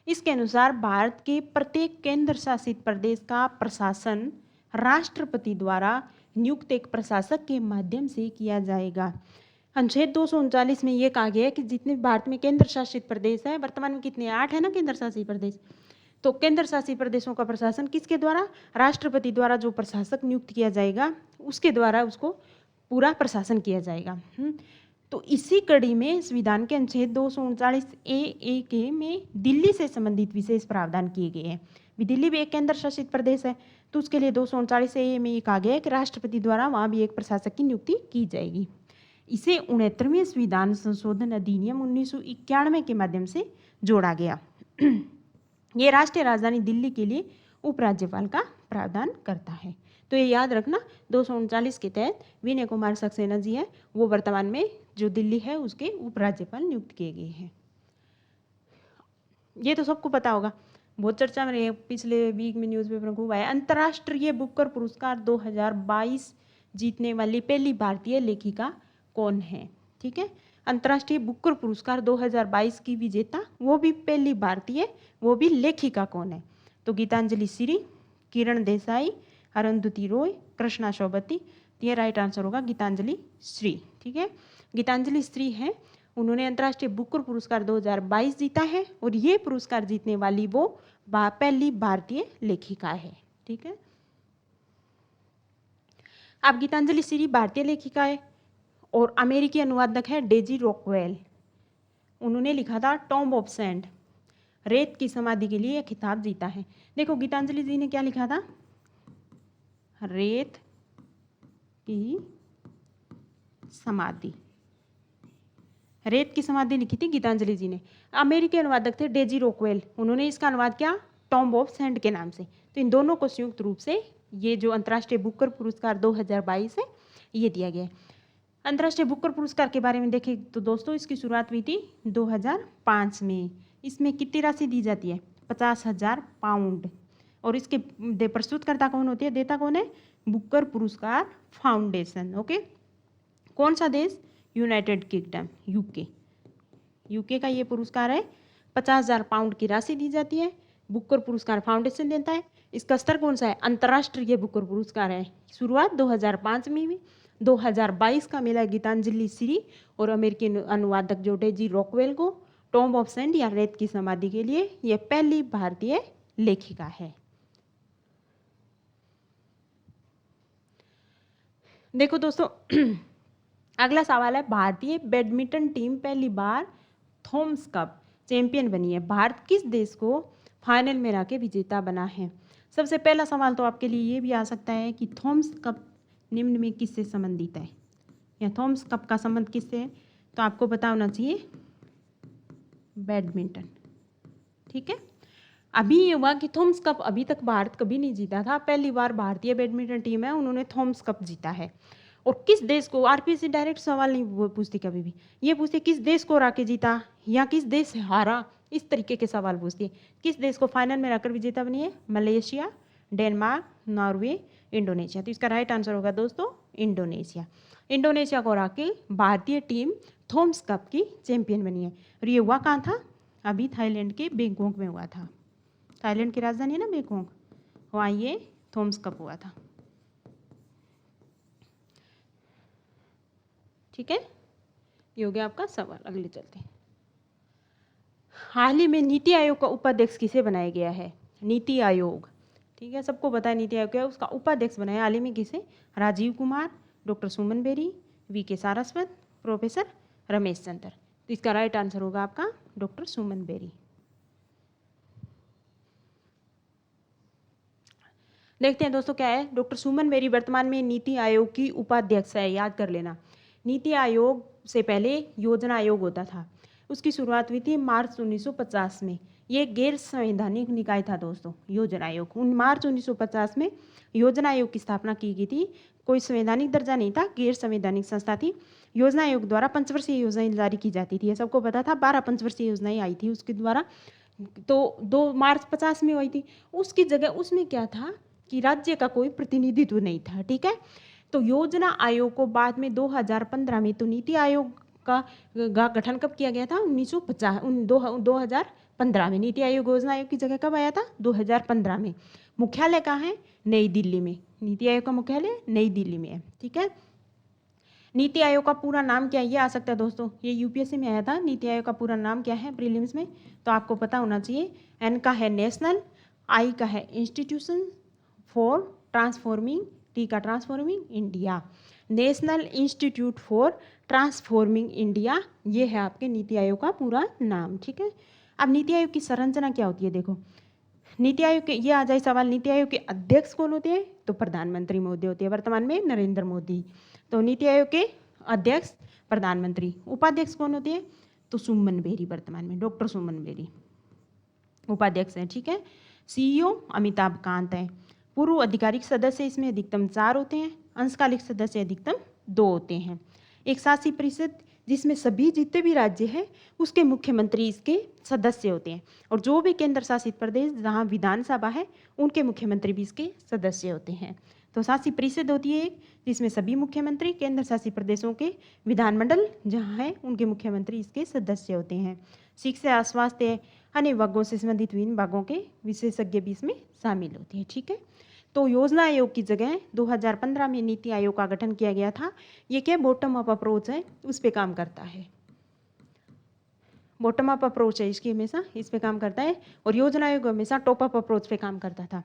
Speaker 1: इसके अनुसार भारत के प्रत्येक केंद्र शासित प्रदेश का प्रशासन राष्ट्रपति द्वारा नियुक्त एक प्रशासक के माध्यम से किया जाएगा। अनुच्छेद 239 में ये कहा गया है कि जितने भारत में केंद्र शासित प्रदेश है, वर्तमान में कितने 8 है ना केंद्र शासित प्रदेश, तो केंद्र शासित प्रदेशों का प्रशासन किसके द्वारा, राष्ट्रपति द्वारा जो प्रशासक नियुक्त किया जाएगा उसके द्वारा उसको पूरा प्रशासन किया जाएगा। तो इसी कड़ी में संविधान के अनुच्छेद 239 ए के में दिल्ली से संबंधित विशेष प्रावधान किए गए हैं। दिल्ली भी एक केंद्र शासित प्रदेश है, तो उसके लिए 239 ए में ये कहा गया है कि राष्ट्रपति द्वारा वहाँ भी एक प्रशासक की नियुक्ति की जाएगी। इसे 69वें संविधान संशोधन अधिनियम 1991 के माध्यम से जोड़ा गया। ये राष्ट्रीय राजधानी दिल्ली के लिए उपराज्यपाल का प्रावधान करता है। तो ये याद रखना, 239 के तहत विनय कुमार सक्सेना जी है, वो वर्तमान में जो दिल्ली है उसके उपराज्यपाल नियुक्त किए गए हैं। ये तो सबको पता होगा, बहुत चर्चा में रहे, पिछले वीक में न्यूज़पेपर में खूब आया। अंतर्राष्ट्रीय बुकर पुरस्कार 2022 जीतने वाली पहली भारतीय लेखिका कौन है? ठीक है, अंतर्राष्ट्रीय बुकर पुरस्कार 2022 की विजेता, वो भी पहली भारतीय, वो भी लेखिका कौन है? तो गीतांजलि श्री, किरण देसाई, अरुंधति रॉय, कृष्णा शोभती। ये राइट आंसर होगा गीतांजलि श्री। ठीक है, गीतांजलि श्री है, उन्होंने अंतर्राष्ट्रीय बुकर पुरस्कार 2022 जीता है और ये पुरस्कार जीतने वाली वो पहली भारतीय लेखिका है। ठीक है, अब गीतांजलि श्री भारतीय लेखिका है और अमेरिकी अनुवादक है डेजी रॉकवेल। उन्होंने लिखा था टॉम्ब ऑफ सैंड, रेत की समाधि के लिए यह खिताब जीता है। देखो गीतांजलि जी ने क्या लिखा था, रेत की समाधि, रेत की समाधि लिखी थी गीतांजलि जी ने। अमेरिकी अनुवादक थे डेजी रॉकवेल, उन्होंने इसका अनुवाद किया टॉम्ब ऑफ सैंड के नाम से। तो इन दोनों को संयुक्त रूप से ये जो अंतर्राष्ट्रीय बुकर पुरस्कार 2022 है ये दिया गया है। अंतर्राष्ट्रीय बुकर पुरस्कार के बारे में देखें तो दोस्तों इसकी शुरुआत हुई थी 2005 में। इसमें कितनी राशि दी जाती है, 50,000 पाउंड। और इसके प्रस्तुतकर्ता कौन होती है, देता कौन है, बुकर पुरस्कार फाउंडेशन। ओके, कौन सा देश, यूनाइटेड किंगडम, यूके का ये पुरस्कार है। 50,000 पाउंड की राशि दी जाती है, बुकर पुरस्कार फाउंडेशन देता है। इसका स्तर कौन सा है, अंतर्राष्ट्रीय बुकर पुरस्कार है। शुरुआत 2005 में हुई। 2022 का मिला गीतांजलि श्री और अमेरिकी अनुवादक जो डेजी रॉकवेल को टॉम्ब ऑफ सैंड या रेत की समाधि के लिए यह पहली भारतीय लेखिका है। देखो दोस्तों अगला सवाल है, भारतीय बैडमिंटन टीम पहली बार थॉमस कप चैंपियन बनी है। भारत किस देश को फाइनल में लाके विजेता बना है। सबसे पहला सवाल तो आपके लिए ये भी आ सकता है कि थॉमस कप निम्न में किससे संबंधित है, या थॉमस कप का संबंध किससे है, तो आपको पता होना चाहिए बैडमिंटन। ठीक है, अभी ये हुआ कि थॉमस कप अभी तक भारत कभी नहीं जीता था, पहली बार भारतीय बैडमिंटन टीम है उन्होंने थॉमस कप जीता है। और किस देश को, आरपीएससी डायरेक्ट सवाल नहीं पूछती कभी भी, ये पूछती किस देश को हरा के जीता या किस देश से हारा, इस तरीके के सवाल पूछती है। किस देश को फाइनल में रहकर विजेता बनी है, मलेशिया, डेनमार्क, नॉर्वे, इंडोनेशिया। तो इसका राइट आंसर होगा दोस्तों इंडोनेशिया। इंडोनेशिया को हरा के भारतीय टीम थॉमस कप की चैंपियन बनी है। और ये हुआ कहाँ था, अभी थाईलैंड के बैंकॉक में हुआ था। थाईलैंड की राजधानी है ना बैंकॉक, वहाँ ये थॉमस कप हुआ था। ठीक है, ये हो गया आपका सवाल। अगले चलते हैं। हाल ही में नीति आयोग का उपाध्यक्ष किसे बनाया गया है, नीति आयोग। ठीक है, सबको पता है नीति आयोग क्या है, उसका उपाध्यक्ष बनाया हाल ही में किसे, Rajiv Kumar, doctor Suman Beri, VK Saraswat, professor Ramesh Chandra. तो इसका राइट आंसर होगा आपका डॉक्टर सुमन बेरी। देखते हैं दोस्तों क्या है, डॉक्टर सुमन बेरी वर्तमान में नीति आयोग की उपाध्यक्ष है, याद कर लेना। नीति आयोग से पहले योजना आयोग होता था, उसकी शुरुआत हुई थी मार्च 1950 में। ये गैर संवैधानिक निकाय था दोस्तों, योजना आयोग। मार्च 1950 में योजना आयोग की स्थापना की गई थी, कोई संवैधानिक दर्जा नहीं था, गैर संवैधानिक संस्था थी। योजना आयोग द्वारा पंचवर्षीय योजनाएं जारी की जाती थी, ये सबको पता था। 12 पंचवर्षीय योजनाएं आई थी उसके द्वारा, तो 2 मार्च 50 में हुई थी। उसकी जगह उसमें क्या था कि राज्य का कोई प्रतिनिधित्व नहीं था। ठीक है, तो योजना आयोग को बाद में 2015 में, तो नीति आयोग का गठन कब किया गया था, 2015 में। नीति आयोग योजना आयोग की जगह कब आया था, 2015 में। मुख्यालय कहाँ है, नई दिल्ली में। नीति आयोग का मुख्यालय नई दिल्ली में है। ठीक है, नीति आयोग का पूरा नाम क्या है, ये आ सकता है दोस्तों, ये यूपीएससी में आया था। नीति आयोग का पूरा नाम क्या है प्रीलिम्स में, तो आपको पता होना चाहिए। एन का है नेशनल, आई का है इंस्टीट्यूशन फॉर ट्रांसफॉर्मिंग, टी का transforming India, national institute for transforming India, ये है आपके नीति आयोग का पूरा नाम। ठीक है, अब नीति आयोग की संरचना क्या होती है, देखो नीति आयोग के, ये आ जाए सवाल, नीति आयोग के अध्यक्ष कौन होते हैं, तो प्रधानमंत्री मोदी होते हैं, वर्तमान में नरेंद्र मोदी। तो नीति आयोग के अध्यक्ष प्रधानमंत्री, उपाध्यक्ष कौन होते हैं, तो सुमन बेरी, वर्तमान में डॉक्टर सुमन बेरी उपाध्यक्ष हैं। ठीक है, सीईओ अमिताभ कांत हैं। पूर्व आधिकारिक सदस्य इसमें अधिकतम 4 होते हैं, अंशकालिक सदस्य अधिकतम 2 होते हैं। एक शासी परिषद जिसमें सभी जितने भी राज्य हैं उसके मुख्यमंत्री इसके सदस्य होते हैं, और जो भी केंद्र शासित प्रदेश जहाँ विधानसभा है उनके मुख्यमंत्री भी इसके सदस्य होते हैं। तो शासी परिषद होती है एक, जिसमें सभी मुख्यमंत्री केंद्र शासित प्रदेशों के विधानमंडल जहाँ है उनके मुख्यमंत्री इसके सदस्य होते हैं। शिक्षा, स्वास्थ्य, अन्य विभागों से संबंधित विभिन्न विभागों के विशेषज्ञ भी इसमें शामिल होते हैं। ठीक है, तो योजना आयोग की जगह 2015 में नीति आयोग का गठन किया गया था। ये क्या बॉटम अप अप्रोच है, उस पर काम करता है। बॉटम अप अप्रोच है इसकी, हमेशा इस पे काम करता है, और योजना आयोग हमेशा टॉप अप अप्रोच पे काम करता था।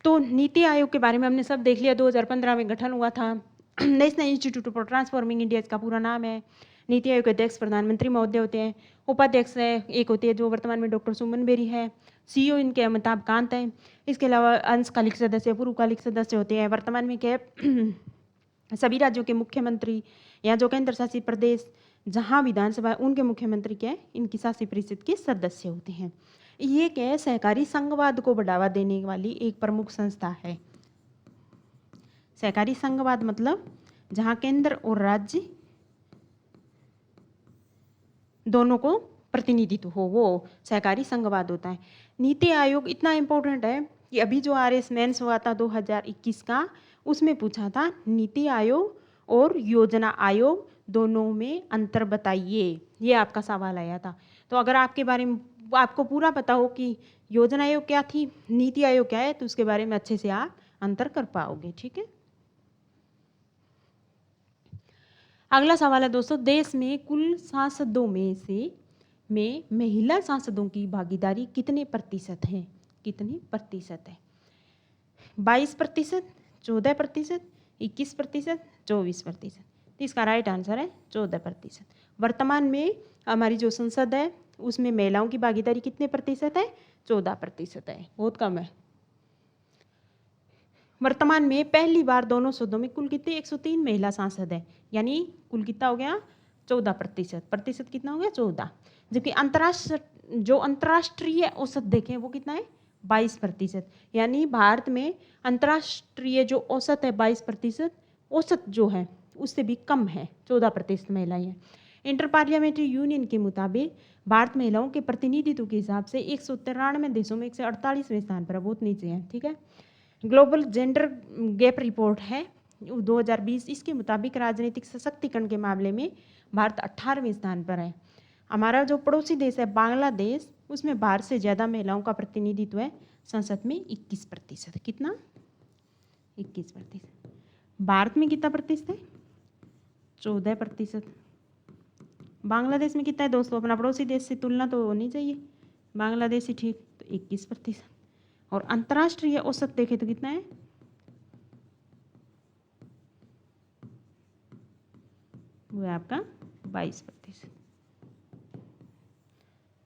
Speaker 1: तो नीति आयोग के बारे में हमने सब देख लिया, 2015 में गठन हुआ था, national institute for transforming India इसका पूरा नाम है। नीति आयोग के अध्यक्ष प्रधानमंत्री महोदय होते हैं। उपाध्यक्ष है एक होती है जो वर्तमान में डॉक्टर सुमन बेरी है। सीईओ इनके अमिताभ कांत है। इसके अलावा अंशकालिक सदस्य, पूर्वकालिक सदस्य होते हैं। वर्तमान में क्या है, सभी राज्यों के मुख्यमंत्री या जो केंद्र शासित प्रदेश जहाँ विधानसभा उनके मुख्यमंत्री क्या है, इनकी शासी परिषद के सदस्य होते हैं। ये क्या है, सहकारी संघवाद को बढ़ावा देने वाली एक प्रमुख संस्था है। सहकारी संघवाद मतलब जहाँ केंद्र और राज्य दोनों को प्रतिनिधित्व हो, वो सहकारी संघवाद होता है। नीति आयोग इतना इम्पोर्टेंट है कि अभी जो RS मेंस हुआ था 2021 का, उसमें पूछा था नीति आयोग और योजना आयोग दोनों में अंतर बताइए, ये आपका सवाल आया था। तो अगर आपके बारे में आपको पूरा पता हो कि योजना आयोग क्या थी, नीति आयोग क्या है, तो उसके बारे में अच्छे से आप अंतर कर पाओगे। ठीक है, अगला सवाल है दोस्तों, देश में कुल सांसदों में महिला सांसदों की भागीदारी कितने प्रतिशत है? कितने प्रतिशत है? 22%, 14%, 21%, 24%। इसका राइट आंसर है 14%। वर्तमान में हमारी जो संसद है उसमें महिलाओं की भागीदारी कितने प्रतिशत है? 14% है, बहुत कम है। वर्तमान में पहली बार दोनों सदनों में कुल कितने 103 महिला सांसद है, यानी कुल कितना हो गया 14%। प्रतिशत कितना हो गया 14। जबकि अंतर्राष्ट्रीय औसत देखें वो कितना है 22%, यानी भारत में अंतर्राष्ट्रीय जो औसत है 22%, औसत जो है उससे भी कम है, 14% महिलाएं हैं। इंटर पार्लियामेंट्री यूनियन के मुताबिक भारत महिलाओं के प्रतिनिधित्व के हिसाब से 193 देशों में 148वें स्थान पर, बहुत नीचे है। ठीक है, ग्लोबल जेंडर गैप रिपोर्ट है 2020, इसके मुताबिक राजनीतिक सशक्तिकरण के मामले में भारत 18वें स्थान पर है। हमारा जो पड़ोसी देश है बांग्लादेश, उसमें भारत से ज़्यादा महिलाओं का प्रतिनिधित्व है संसद में 21%। कितना? 21%। भारत में कितना प्रतिशत है? 14%। बांग्लादेश में कितना है दोस्तों? अपना पड़ोसी देश से तुलना तो होनी चाहिए, बांग्लादेश ही ठीक, तो 21%। और अंतर्राष्ट्रीय औसत देखें तो कितना है? वो है आपका 22%।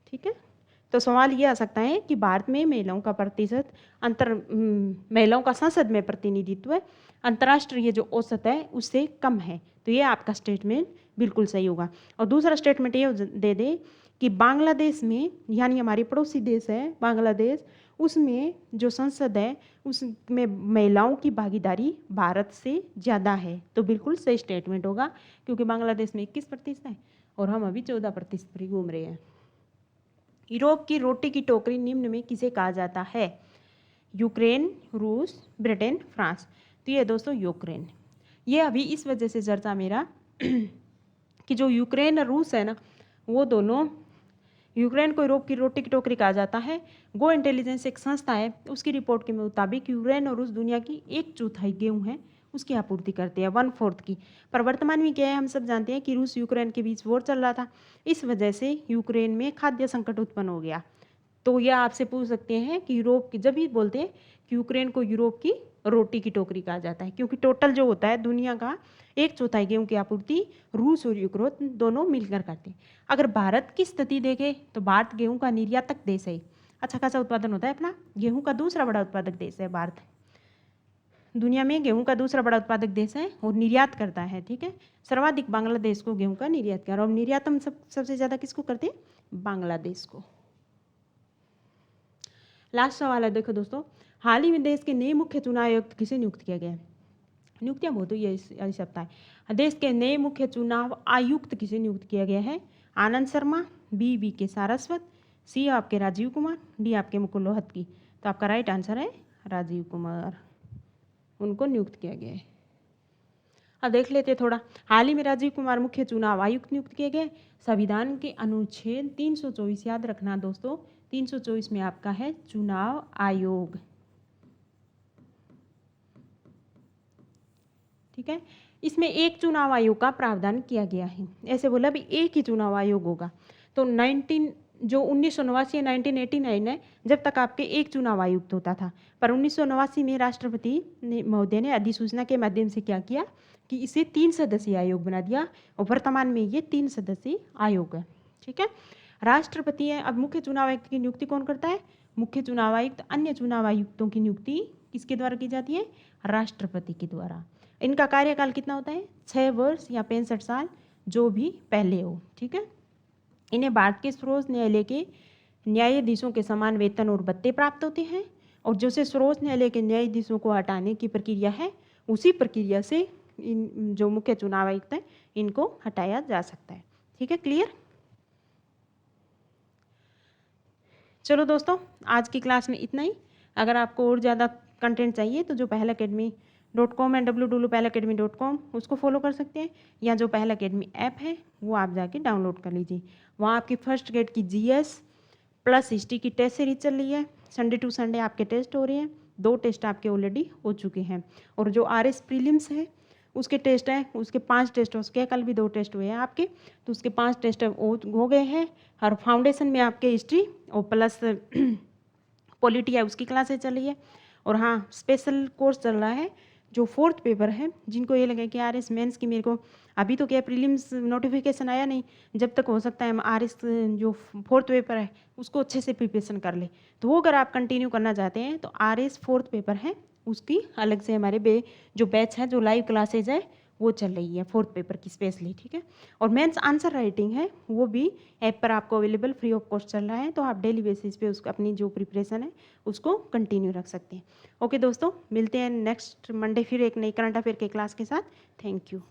Speaker 1: ठीक है, तो सवाल ये आ सकता है कि भारत में महिलाओं का प्रतिशत महिलाओं का संसद में प्रतिनिधित्व अंतर्राष्ट्रीय जो औसत है उससे कम है, तो ये आपका स्टेटमेंट बिल्कुल सही होगा। और दूसरा स्टेटमेंट ये दे दे कि बांग्लादेश में, यानी हमारी पड़ोसी देश है बांग्लादेश, उसमें जो संसद है उसमें महिलाओं की भागीदारी भारत से ज़्यादा है, तो बिल्कुल सही स्टेटमेंट होगा, क्योंकि बांग्लादेश में 21% है और हम अभी 14% पर ही घूम रहे हैं। यूरोप की रोटी की टोकरी निम्न में किसे कहा जाता है? यूक्रेन, रूस, ब्रिटेन, फ्रांस। तो ये दोस्तों यूक्रेन। ये अभी इस वजह से चर्चा मेरा कि जो यूक्रेन और रूस है ना, वो दोनों, यूक्रेन को यूरोप की रोटी की टोकरी कहा जाता है। गो इंटेलिजेंस एक संस्था है, उसकी रिपोर्ट के मुताबिक यूक्रेन और रूस दुनिया की 1/4 गेहूँ है उसकी आपूर्ति करते हैं, 1/4 की। पर वर्तमान में क्या है, हम सब जानते हैं कि रूस यूक्रेन के बीच वॉर चल रहा था, इस वजह से यूक्रेन में खाद्य संकट उत्पन्न हो गया। तो यह आपसे पूछ सकते हैं कि यूरोप की, जब भी बोलते हैं कि यूक्रेन को यूरोप की रोटी की टोकरी कहा जाता है, क्योंकि टोटल जो होता है दुनिया का 1/4 गेहूँ की आपूर्ति रूस और यूक्रेन दोनों मिलकर करते हैं। अगर भारत की स्थिति देखें तो भारत गेहूँ का निर्यातक देश है, अच्छा खासा उत्पादन होता है अपना, गेहूँ का दूसरा बड़ा उत्पादक देश है भारत, दुनिया में गेहूं का दूसरा बड़ा उत्पादक देश है और निर्यात करता है। ठीक है, सर्वाधिक बांग्लादेश को गेहूं का निर्यात कर, और निर्यात हम सबसे ज़्यादा किसको करते हैं? बांग्लादेश को। लास्ट सवाल है, देखो दोस्तों, हाल ही में देश के नए मुख्य चुनाव आयुक्त किसे नियुक्त किया गया है? नियुक्तियां बहुत हुई है इस सप्ताह। देश के नए मुख्य चुनाव आयुक्त किसे नियुक्त किया गया है? आनंद शर्मा, बी के सारस्वत, सी आपके राजीव कुमार, डी आपके मुकुल रोहतगी। तो आपका राइट आंसर है राजीव कुमार, उनको नियुक्त किया गया है। अब देख लेते थोड़ा, हाल ही में राजीव कुमार मुख्य चुनाव आयुक्त नियुक्त किए गए। संविधान के अनुच्छेद 324 याद रखना दोस्तों, 324 में आपका है चुनाव आयोग। ठीक है, इसमें एक चुनाव आयोग का प्रावधान किया गया है, ऐसे बोला भी एक ही चुनाव आयोग होगा। तो 1989 या 1989 है जब तक आपके एक चुनाव आयुक्त होता था, पर 1989 में राष्ट्रपति महोदय ने अधिसूचना के माध्यम से क्या किया कि इसे 3 सदस्यीय आयोग बना दिया और वर्तमान में ये 3 सदस्यीय आयोग है। ठीक है, राष्ट्रपति है। अब मुख्य चुनाव आयुक्त की नियुक्ति कौन करता है? मुख्य चुनाव आयुक्त अन्य चुनाव आयुक्तों की नियुक्ति किसके द्वारा की जाती है? राष्ट्रपति के द्वारा। इनका कार्यकाल कितना होता है? 6 वर्ष या 65 साल, जो भी पहले हो। ठीक है, इन्हें भारत के सर्वोच्च न्यायालय के न्यायाधीशों के समान वेतन और भत्ते प्राप्त होते हैं और जैसे सर्वोच्च न्यायालय के न्यायाधीशों को हटाने की प्रक्रिया है, उसी प्रक्रिया से इन जो मुख्य चुनाव आयुक्त हैं इनको हटाया जा सकता है। ठीक है, क्लियर? चलो दोस्तों, आज की क्लास में इतना ही। अगर आपको और ज़्यादा कंटेंट चाहिए तो जो PehlaAcademy.com एंड www.pehlaacademy.com उसको फॉलो कर सकते हैं, या जो पहल अकेडमी ऐप है वो आप जाके डाउनलोड कर लीजिए। वहाँ आपकी फर्स्ट ग्रेड की GS प्लस हिस्ट्री की टेस्ट सीरीज चल रही है। संडे टू संडे आपके टेस्ट हो रहे हैं। 2 टेस्ट आपके ऑलरेडी हो चुके हैं और जो RS प्रीलिम्स है उसके टेस्ट हैं, उसके 5 टेस्ट हो सके, कल भी 2 टेस्ट हुए हैं आपके, तो उसके 5 टेस्ट हो गए हैं। हर फाउंडेशन में आपके हिस्ट्री और प्लस पॉलिटी है उसकी क्लासेस चल रही है। और हाँ, स्पेशल कोर्स चल रहा है जो 4th पेपर है। जिनको ये लगे कि RS मेंस की मेरे को अभी तो क्या प्रीलिम्स नोटिफिकेशन आया नहीं, जब तक हो सकता है हम RS जो 4th पेपर है उसको अच्छे से प्रिपरेशन कर ले, तो वो अगर आप कंटिन्यू करना चाहते हैं तो RS 4th पेपर है उसकी अलग से हमारे जो बैच है, जो लाइव क्लासेज है वो चल रही है 4th पेपर की स्पेशली। ठीक है, और मेंस आंसर राइटिंग है वो भी ऐप पर आपको अवेलेबल फ्री ऑफ कॉस्ट चल रहा है, तो आप डेली बेसिस पे उसको अपनी जो प्रिपरेशन है उसको कंटिन्यू रख सकते हैं। ओके दोस्तों, मिलते हैं नेक्स्ट मंडे फिर एक नई करंट अफेयर के क्लास के साथ। Thank you.